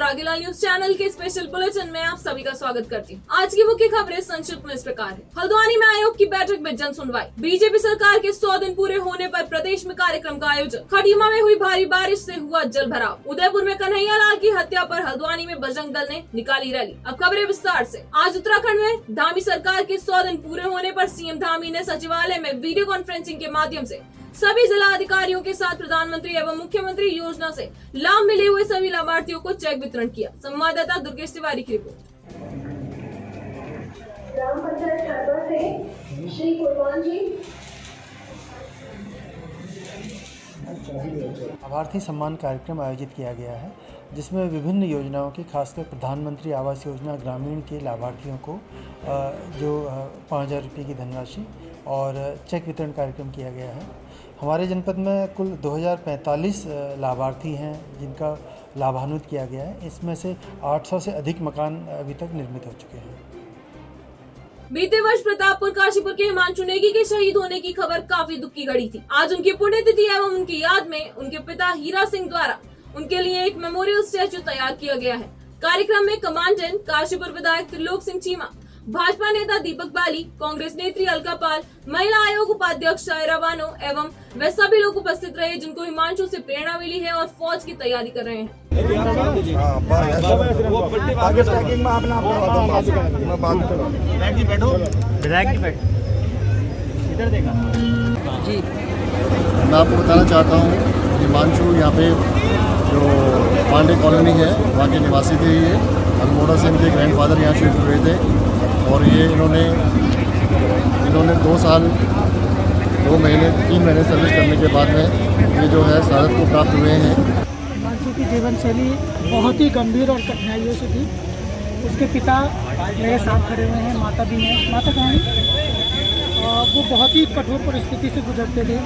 रागीलाल news channel के special bulletin में आप सभी का स्वागत करती हूँ। आज की मुख्य खबरें संक्षिप्त में इस प्रकार है। हल्द्वानी में आयोग की बैठक में जन सुनवाई। बीजेपी सरकार के 100 दिन पूरे होने पर प्रदेश में कार्यक्रम का आयोजन। खटीमा में हुई भारी बारिश से हुआ जल भराव। उदयपुर में कन्हैया लाल की हत्या पर हल्द्वानी में बजरंग दल ने निकाली रैली। अब खबरें विस्तार से। आज उत्तराखंड में धामी सरकार के 100 दिन पूरे होने पर सीएम धामी ने सचिवालय में वीडियो कॉन्फ्रेंसिंग के माध्यम से सभी जिला अधिकारियों के साथ प्रधानमंत्री एवं मुख्यमंत्री योजना से लाभ मिले हुए सभी लाभार्थियों को चेक वितरण किया। संवाददाता दुर्गेश तिवारी की रिपोर्ट। ग्राम पंचायत छात्रा से श्री कुलवान जी। लाभार्थी सम्मान कार्यक्रम आयोजित किया गया है, जिसमें विभिन्न योजनाओं की, खासकर प्रधानमंत्री आवास योजना ग्रामीण के लाभार्थियों को जो 5,000 रुपये की धनराशि और चेक वितरण कार्यक्रम किया गया है। हमारे जनपद में कुल 2045 लाभार्थी हैं जिनका लाभान्वित किया गया है। इसमें से 800 से अधिक मकान अभी तक निर्मित हो चुके हैं। बीते वर्ष प्रतापपुर काशीपुर के हिमांशु नेगी के शहीद होने की खबर काफी दुख की घड़ी थी। आज उनकी पुण्यतिथि एवं उनकी याद में उनके पिता हीरा सिंह द्वारा उनके लिए एक मेमोरियल स्टैचू तैयार किया गया है। कार्यक्रम में कमांडेंट काशीपुर विधायक त्रिलोक सिंह चीमा, भाजपा नेता दीपक बाली, कांग्रेस नेत्री अलका पाल, महिला आयोग उपाध्यक्ष शायरा बानो एवं वे सभी लोग उपस्थित रहे जिनको हिमांशु से प्रेरणा मिली है और फौज की तैयारी कर रहे हैं। मैं आपको बताना चाहता हूँ, हिमांशु यहाँ पे जो पांडे कॉलोनी है वहाँ के निवासी थे। ये अल्मोड़ा से इनके ग्रैंडफादर यहाँ शिफ्ट हुए थे और ये इन्होंने 2 साल 2 महीने 3 महीने सर्विस करने के बाद में ये जो है शहादत को प्राप्त हुए हैं। हिमांशु की जीवन शैली बहुत ही गंभीर और कठिनाइयों से थी। उसके पिता मेरे साथ खड़े हुए हैं, माता भी हैं। माता कहानी वो बहुत ही कठोर परिस्थिति से गुजरते थे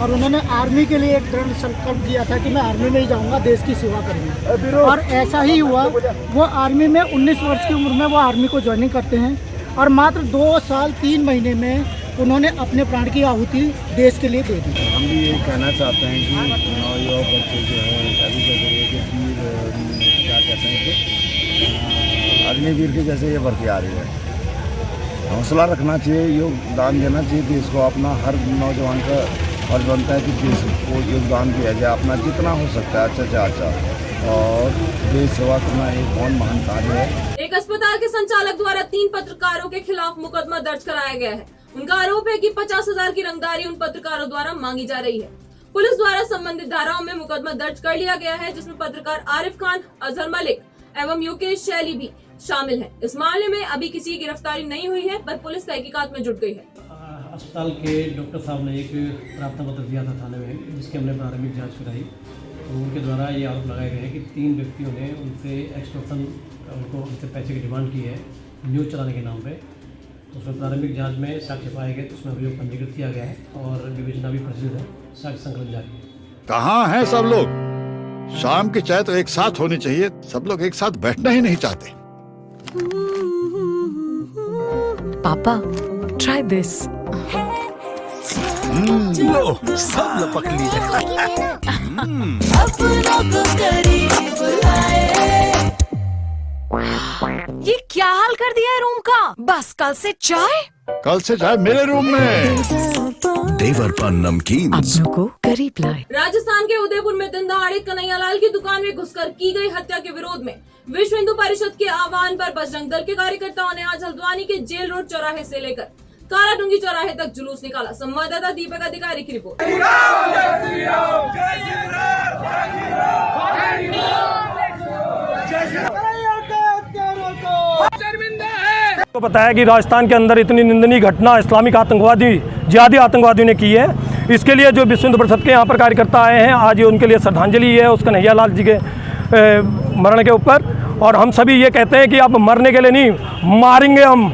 और उन्होंने आर्मी के लिए एक दृढ़ संकल्प किया था कि मैं आर्मी में ही जाऊंगा, देश की सेवा करूंगा। और ऐसा ही हुआ। वो आर्मी में 19 वर्ष की उम्र में वो आर्मी को ज्वाइनिंग करते हैं और मात्र 2 साल 3 महीने में उन्होंने अपने प्राण की आहुति देश के लिए दे दी। हम भी ये कहना चाहते हैं कि नौयुवक बच्चे जो है अभी क्या कहते हैं कि अग्निवीर के जैसे ये भर्ती आ रही है। हौसला रखना चाहिए, योगदान देना चाहिए देश को। अपना हर नौजवान का फर्ज बनता है कि देश को योगदान दिया जाए अपना जितना हो सकता है, अच्छा से अच्छा। और देश सेवा करना एक बहुत महान कार्य है। एक अस्पताल के संचालक द्वारा 3 पत्रकारों के खिलाफ मुकदमा दर्ज कराया गया है। उनका आरोप है कि 50,000 की रंगदारी उन पत्रकारों द्वारा मांगी जा रही है। पुलिस द्वारा संबंधित धाराओं में मुकदमा दर्ज कर लिया गया है, जिसमें पत्रकार आरिफ खान, अजहर मलिक एवं योगेश शैली भी शामिल हैं। इस मामले में अभी किसी की गिरफ्तारी नहीं हुई है, पर पुलिस तहकीकात में जुट गई है। अस्पताल के डॉक्टर साहब ने एक प्रार्थना पत्र दिया था थाने में, जिसकी हमने प्रारंभिक जांच कराई। तो उनके द्वारा ये आरोप लगाए गए हैं कि 3 व्यक्तियों ने उनसे एक्सटॉर्शन, उनसे पैसे की डिमांड की है न्यूज़ चलाने के नाम पे। तो उसमें प्रारंभिक जांच में साक्ष्य पाए गए, तो उसमें अभियोग पंजीकृत किया गया है और विवेचना भी प्रसिद्ध है, साक्ष्य संकलन जारी है। कहाँ हैं सब लोग? शाम की चाय तो एक साथ होनी चाहिए, सब लोग एक साथ बैठना ही नहीं चाहते। पापा, try this. लो, सब लपक लिए। ये क्या हाल कर दिया है रूम का? बस कल से चाय मेरे रूम में। देवर पान नमकीन अपनों को करीब लाए। राजस्थान के उदयपुर में दिन दहाड़े कन्हैया लाल की दुकान में घुसकर की गई हत्या के विरोध में विश्व हिंदू परिषद के आह्वान पर बजरंग दल के कार्यकर्ताओं ने आज हल्द्वानी के जेल रोड चौराहे से लेकर कालाडूंगी चौराहे तक जुलूस निकाला। संवाददाता दीपक अधिकारी की रिपोर्ट। तो बताया कि राजस्थान के अंदर इतनी निंदनीय घटना इस्लामिक आतंकवादी, जिहादी आतंकवादियों ने की है। इसके लिए जो विश्व हिंदू परिषद के यहाँ पर कार्यकर्ता आए हैं, आज ये उनके लिए श्रद्धांजलि है उस कन्हैया लाल जी के मरण के ऊपर। और हम सभी ये कहते हैं कि अब मरने के लिए नहीं, मारेंगे हम।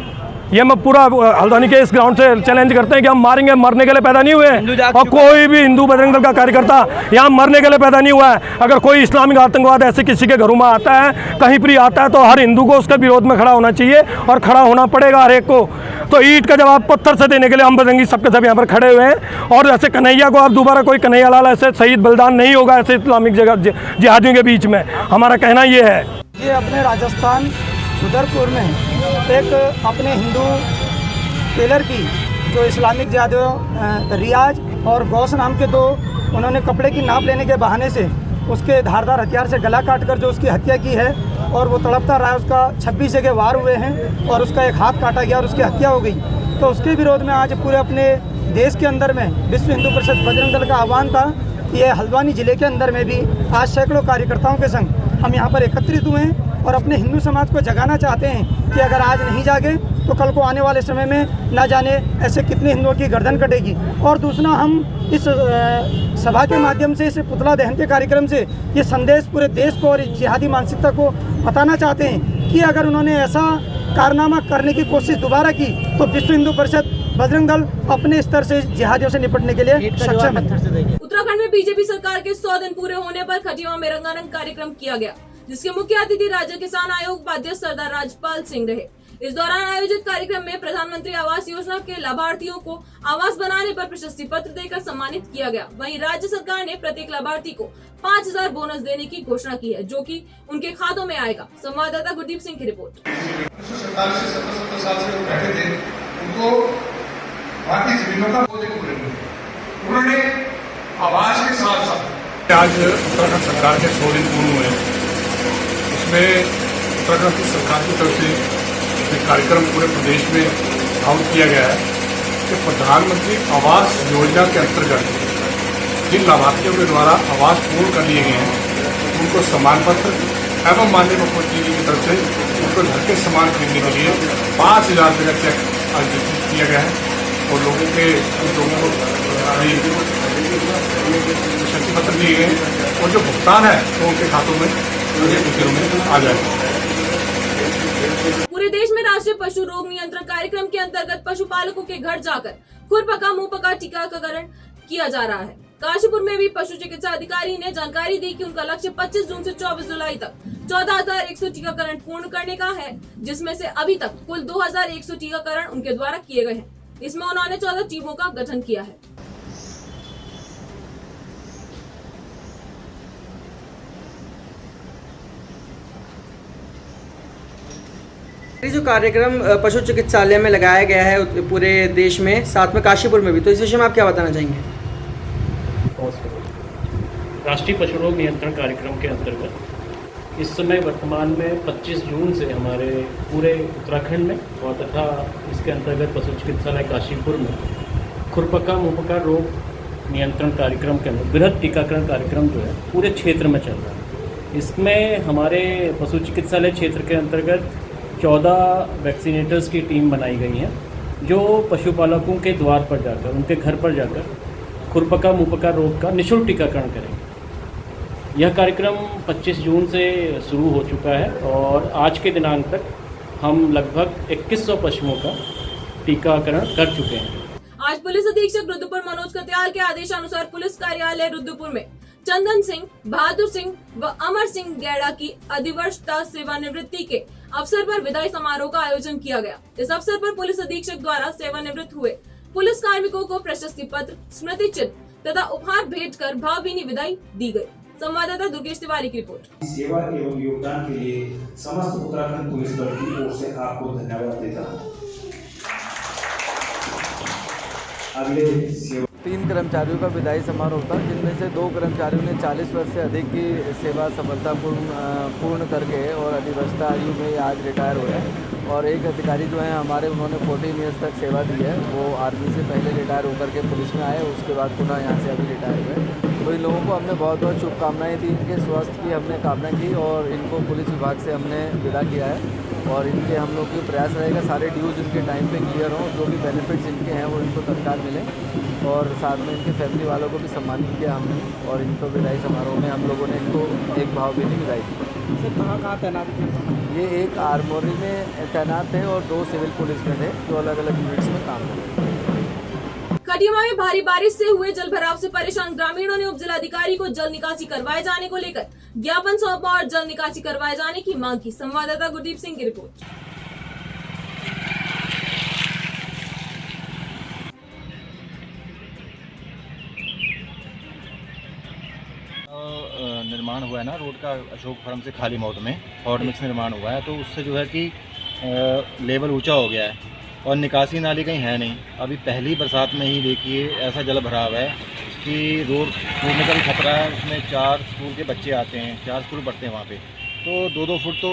ये मैं पूरा हल्द्वानी के इस ग्राउंड से चैलेंज करते हैं कि हम मारेंगे, मरने के लिए पैदा नहीं हुए हैं। और कोई भी हिंदू बजरंग दल का कार्यकर्ता यहाँ मरने के लिए पैदा नहीं हुआ है। अगर कोई इस्लामिक आतंकवाद ऐसे किसी के घरों में आता है, कहीं पर आता है, तो हर हिंदू को उसके विरोध में खड़ा होना चाहिए और खड़ा होना पड़ेगा हर एक को। तो ईंट का जवाब पत्थर से देने के लिए हम बजरंगी सबके सब यहाँ पर खड़े हुए हैं। और ऐसे कन्हैया को अब दोबारा कोई कन्हैया लाल ऐसे शहीद बलिदान नहीं होगा ऐसे इस्लामिक जगह जिहादियों के बीच में, हमारा कहना ये है। ये अपने राजस्थान उदयपुर में एक अपने हिंदू टेलर की जो इस्लामिक जिहाद रियाज और गौस नाम के दो उन्होंने कपड़े की नाप लेने के बहाने से उसके धारदार हथियार से गला काटकर जो उसकी हत्या की है और वो तड़पता रहा है। उसका 26 जगह वार हुए हैं और उसका एक हाथ काटा गया और उसकी हत्या हो गई। तो उसके विरोध में आज पूरे अपने देश के अंदर में विश्व हिंदू परिषद बजरंग दल का आह्वान था कि ये हल्द्वानी ज़िले के अंदर में भी आज सैकड़ों कार्यकर्ताओं के संग हम यहाँ पर एकत्रित हुए हैं और अपने हिंदू समाज को जगाना चाहते हैं कि अगर आज नहीं जागे तो कल को आने वाले समय में ना जाने ऐसे कितने हिंदुओं की गर्दन कटेगी। और दूसरा, हम इस सभा के माध्यम से, इस पुतला दहन के कार्यक्रम से ये संदेश पूरे देश को और जिहादी मानसिकता को बताना चाहते हैं कि अगर उन्होंने ऐसा कारनामा करने की कोशिश दोबारा की तो विश्व हिंदू परिषद बजरंग दल अपने स्तर से जिहादियों से निपटने के लिए सक्षम है। उत्तराखंड में बीजेपी सरकार के 100 दिन पूरे होने पर खटीमा में रंगारंग कार्यक्रम किया गया, जिसके मुख्य अतिथि राज्य किसान आयोग उपाध्यक्ष सरदार राजपाल सिंह रहे। इस दौरान आयोजित कार्यक्रम में प्रधानमंत्री आवास योजना के लाभार्थियों को आवास बनाने पर प्रशस्ति पत्र देकर सम्मानित किया गया। वहीं राज्य सरकार ने प्रत्येक लाभार्थी को 5,000 बोनस देने की घोषणा की है, जो कि उनके खातों में आएगा। संवाददाता गुरदीप सिंह की रिपोर्ट। उनको बाकी जमीनों का उन्होंने आवास के साथ साथ आज उत्तराखंड सरकार के 100 दिन पूर्ण हुए, उसमें उत्तराखंड की सरकार की तरफ से एक कार्यक्रम पूरे प्रदेश में आउट किया गया है कि प्रधानमंत्री आवास योजना के अंतर्गत जिन लाभार्थियों के द्वारा आवास पूर्ण कर लिए गए हैं उनको सम्मान पत्र एवं माननीय मुख्यमंत्री जी की तरफ से उनको घर के सामान खरीदने के लिए 5,000 रुपये का चेक आज वितरित किया गया है और लोगों को प्रशस्ति पत्र दिए गए हैं और जो भुगतान है वो उनके खातों में दिनों में आ जाएगा। पूरे देश में राष्ट्रीय पशु रोग नियंत्रण कार्यक्रम के अंतर्गत पशुपालकों के घर जाकर खुरपका मुंहपका टीकाकरण किया जा रहा है। काशीपुर में भी पशु चिकित्सा अधिकारी ने जानकारी दी कि उनका लक्ष्य 25 जून से 24 जुलाई तक 14,100 टीकाकरण पूर्ण करने का है, जिसमें से अभी तक कुल 2,100 टीकाकरण उनके द्वारा किए गए हैं। इसमें उन्होंने 14 टीमों का गठन किया है। ये जो कार्यक्रम पशु चिकित्सालय में लगाया गया है पूरे देश में, साथ में काशीपुर में भी, तो इस विषय में आप क्या बताना चाहेंगे? राष्ट्रीय पशु रोग नियंत्रण कार्यक्रम के अंतर्गत इस समय वर्तमान में 25 जून से हमारे पूरे उत्तराखंड में और तथा इसके अंतर्गत पशु चिकित्सालय काशीपुर में खुरपका मुंहपका रोग नियंत्रण कार्यक्रम के अंदर बृहद टीकाकरण कार्यक्रम जो है पूरे क्षेत्र में चल रहा है। इसमें हमारे पशु चिकित्सालय क्षेत्र के अंतर्गत 14 वैक्सीनेटर्स की टीम बनाई गई है, जो पशुपालकों के द्वार पर जाकर, उनके घर पर जाकर खुरपका मुंहपका रोग का निःशुल्क टीकाकरण करेंगे। यह कार्यक्रम 25 जून से शुरू हो चुका है और आज के दिनांक तक हम लगभग 2100 पशुओं का टीकाकरण कर चुके हैं। आज पुलिस अधीक्षक रुद्रपुर मनोज कत्याल के आदेशानुसार पुलिस कार्यालय रुद्रपुर में चंदन सिंह, बहादुर सिंह व अमर सिंह गैड़ा की अधिवर्षता सेवानिवृत्ति के अवसर पर विदाई समारोह का आयोजन किया गया। इस अवसर पर पुलिस अधीक्षक द्वारा सेवानिवृत्त हुए पुलिस कार्मिकों को प्रशस्ति पत्र, स्मृति चिन्ह तथा उपहार भेंट कर भावभीनी विदाई दी गई। संवाददाता दुर्गेश तिवारी की रिपोर्ट। सेवा एवं योगदान के लिए समस्त उत्तराखंड पुलिस बल की ओर से आपको धन्यवाद देता हूँ। अगले 3 कर्मचारियों का विदाई समारोह था, जिनमें से 2 कर्मचारियों ने 40 वर्ष से अधिक की सेवा सफलतापूर्ण करके और अधिवस्था आयु में आज रिटायर हुए हैं। और एक अधिकारी जो है हमारे, उन्होंने 14 ईयर्स तक सेवा दी है। वो आर्मी से पहले रिटायर होकर के पुलिस में आए, उसके बाद पुनः यहाँ से अभी रिटायर हुए। तो इन लोगों को हमने बहुत बहुत शुभकामनाएँ दी, इनके स्वास्थ्य की हमने कामना की और इनको पुलिस विभाग से हमने विदा किया है। और इनके हम लोग की प्रयास रहेगा सारे ड्यूज इनके टाइम पे क्लियर हों, जो भी बेनिफिट्स इनके हैं वो इनको तत्काल मिले और साथ में इनके फैमिली वालों को भी सम्मानित किया हमने। और इनको विदाई समारोह में हम लोगों ने इनको एक भावभीनी विदाई दी। सर कहाँ तैनात थे? ये एक आर्मोरी में तैनात थे और 2 सिविल पुलिस में थे, जो अलग अलग यूनिट्स में काम कर रहे थे। खटीमा में भारी बारिश से हुए जल भराव से परेशान ग्रामीणों ने उप जिलाधिकारी को जल निकासी करवाए जाने को लेकर ज्ञापन सौंपा और जल निकासी करवाए जाने की मांग की। संवाददाता गुरदीप सिंह की रिपोर्ट। निर्माण निर्माण हुआ है ना रोड का अशोक फर्म से खाली मोड़ में हॉट मिक्स निर्माण हुआ है, तो उससे जो है कि लेवल ऊंचा हो गया है और निकासी नाली कहीं है नहीं। अभी पहली बरसात में ही देखिए ऐसा जल भराव है कि रोड टूटने का भी खतरा है। उसमें 4 स्कूल के बच्चे आते हैं, 4 स्कूल पढ़ते हैं वहाँ पे, तो 2-2 फुट तो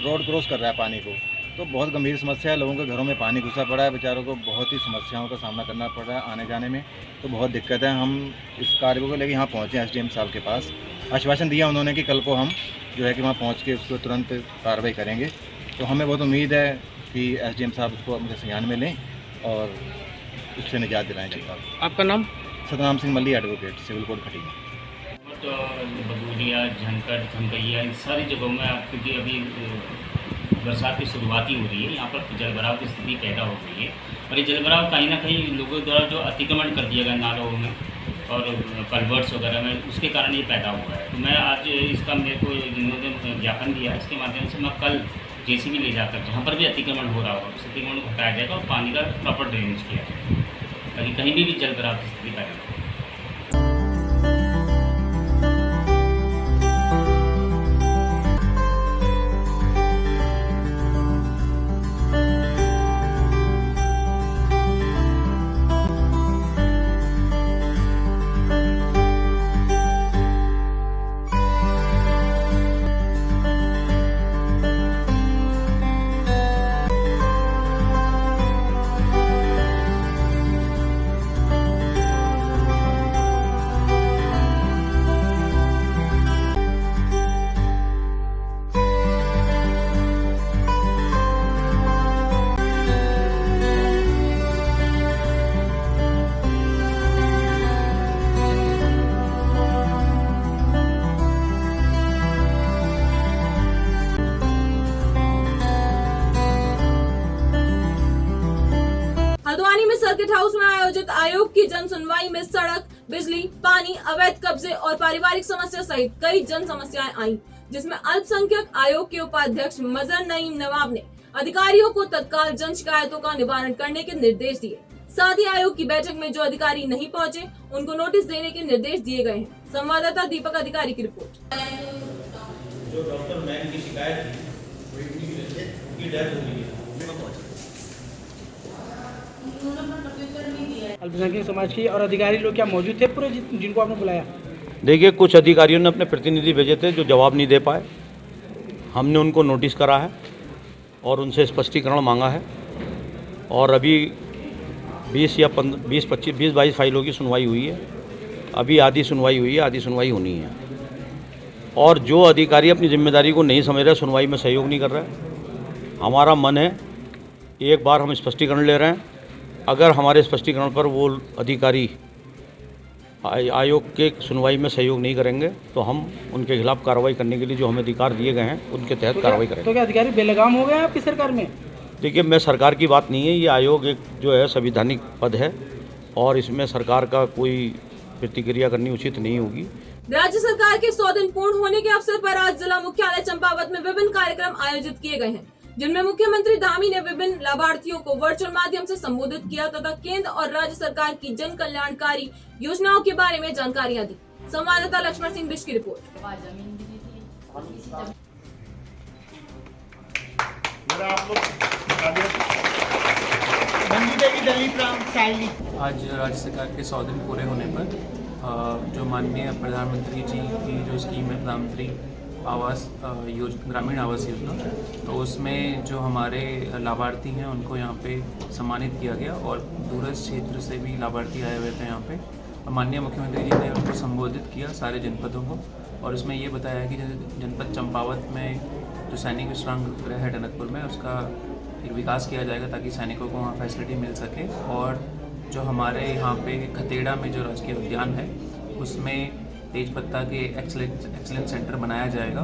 रोड क्रॉस कर रहा है पानी को। तो बहुत गंभीर समस्या है, लोगों के घरों में पानी घुसा पड़ा है, बेचारों को बहुत ही समस्याओं का सामना करना पड़ रहा है आने जाने में, तो बहुत दिक्कत है। हम इस कार्य को लेकर यहाँ पहुँचे एसडीएम साहब के पास, आश्वासन दिया उन्होंने कि कल को हम जो है कि वहाँ पहुँच के उसको तुरंत कार्रवाई करेंगे। तो हमें बहुत उम्मीद है कि एसडीएम साहब उसको अपने संज्ञान में लें और उससे निजात दिलाएँ जनता को। आपका नाम? सतनाम सिंह मल्ली, एडवोकेट, सिविल कोर्ट खटीमा। तो बदूरिया, झंकर, झमकैया, इन सारी जगहों में क्योंकि अभी बरसात की शुरुआत ही हो रही है, यहाँ पर जलभराव की स्थिति पैदा हो गई है और ये जलभराव कहीं ना कहीं लोगों द्वारा जो अतिक्रमण कर दिया गया नालों में और कल्वर्ट्स वगैरह में, उसके कारण ये पैदा हुआ है। तो मैं आज इसका मेरे को जिन्होंने ज्ञापन दिया है, इसके माध्यम से मैं कल जेसीबी ले जाकर जहाँ पर भी अतिक्रमण हो रहा होगा उस अतिक्रमण को हटाया जाएगा और पानी का प्रॉपर ड्रेनेज किया जाएगा ताकि कहीं भी जलभराव की स्थिति पैदा हो। हल्द्वानी में सर्किट हाउस में आयोजित आयोग की जन सुनवाई में सड़क, बिजली, पानी, अवैध कब्जे और पारिवारिक समस्या सहित कई जन समस्याएं आईं, जिसमें अल्पसंख्यक आयोग के उपाध्यक्ष मजहर नईम नवाब ने अधिकारियों को तत्काल जन शिकायतों का निवारण करने के निर्देश दिए। साथ ही आयोग की बैठक में जो अधिकारी नहीं पहुंचे उनको नोटिस देने के निर्देश दिए गए हैं। संवाददाता दीपक अधिकारी की रिपोर्ट। जो डॉक्टर मैन की शिकायत थी उनकी डेथ हो गई है। अल्पसंख्यक समाज की और अधिकारी लोग क्या मौजूद थे पूरे जिनको आपने बुलाया? देखिए, कुछ अधिकारियों ने अपने प्रतिनिधि भेजे थे जो जवाब नहीं दे पाए। हमने उनको नोटिस करा है और उनसे स्पष्टीकरण मांगा है और अभी 20-22 फाइलों की सुनवाई हुई है। अभी आधी सुनवाई हुई है, आधी सुनवाई होनी है। और जो अधिकारी अपनी जिम्मेदारी को नहीं समझ रहे, सुनवाई में सहयोग नहीं कर रहे, हमारा मन है एक बार हम स्पष्टीकरण ले रहे हैं। अगर हमारे स्पष्टीकरण पर वो अधिकारी आयोग के सुनवाई में सहयोग नहीं करेंगे तो हम उनके खिलाफ कार्रवाई करने के लिए जो हमें अधिकार दिए गए हैं उनके तहत कार्रवाई करेंगे। तो क्या अधिकारी बेलगाम हो गए हैं आपकी सरकार में? देखिए, मैं सरकार की बात नहीं है, ये आयोग एक जो है संवैधानिक पद है और इसमें सरकार का कोई प्रतिक्रिया करनी उचित नहीं होगी। राज्य सरकार के 100 दिन पूर्ण होने के अवसर पर आज जिला मुख्यालय चंपावत में विभिन्न कार्यक्रम आयोजित किए गए हैं, जिनमें मुख्यमंत्री धामी ने विभिन्न लाभार्थियों को वर्चुअल माध्यम से संबोधित किया तथा केंद्र और राज्य सरकार की जन कल्याणकारी योजनाओं के बारे में जानकारियां दी। संवाददाता लक्ष्मण सिंह बिश की रिपोर्ट। आज राज्य सरकार के 100 दिन पूरे होने पर जो माननीय प्रधानमंत्री जी की जो स्कीम है प्रधानमंत्री आवास ग्रामीण आवास योजना, तो उसमें जो हमारे लाभार्थी हैं उनको यहाँ पे सम्मानित किया गया और दूरस्थ क्षेत्र से भी लाभार्थी आए हुए थे यहाँ पे और माननीय मुख्यमंत्री जी ने उनको संबोधित किया सारे जनपदों को और उसमें ये बताया कि जनपद चंपावत में जो सैनिक विश्राम गृह है टनकपुर में, उसका एक विकास किया जाएगा ताकि सैनिकों को वहाँ फैसिलिटी मिल सके। और जो हमारे यहाँ पे खतेड़ा में जो राजकीय उद्यान है उसमें तेजपत्ता के एक्सीलेंस सेंटर बनाया जाएगा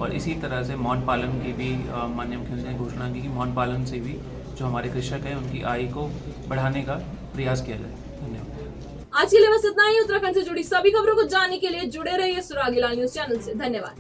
और इसी तरह से मौन पालन की भी माननीय मुख्यमंत्री ने घोषणा की कि मौन पालन से भी जो हमारे कृषक हैं उनकी आय को बढ़ाने का प्रयास किया जाए। धन्यवाद। आज के लिए बस इतना ही। उत्तराखंड से जुड़ी सभी खबरों को जानने के लिए जुड़े रहिए सुरागी लाल न्यूज चैनल से। धन्यवाद।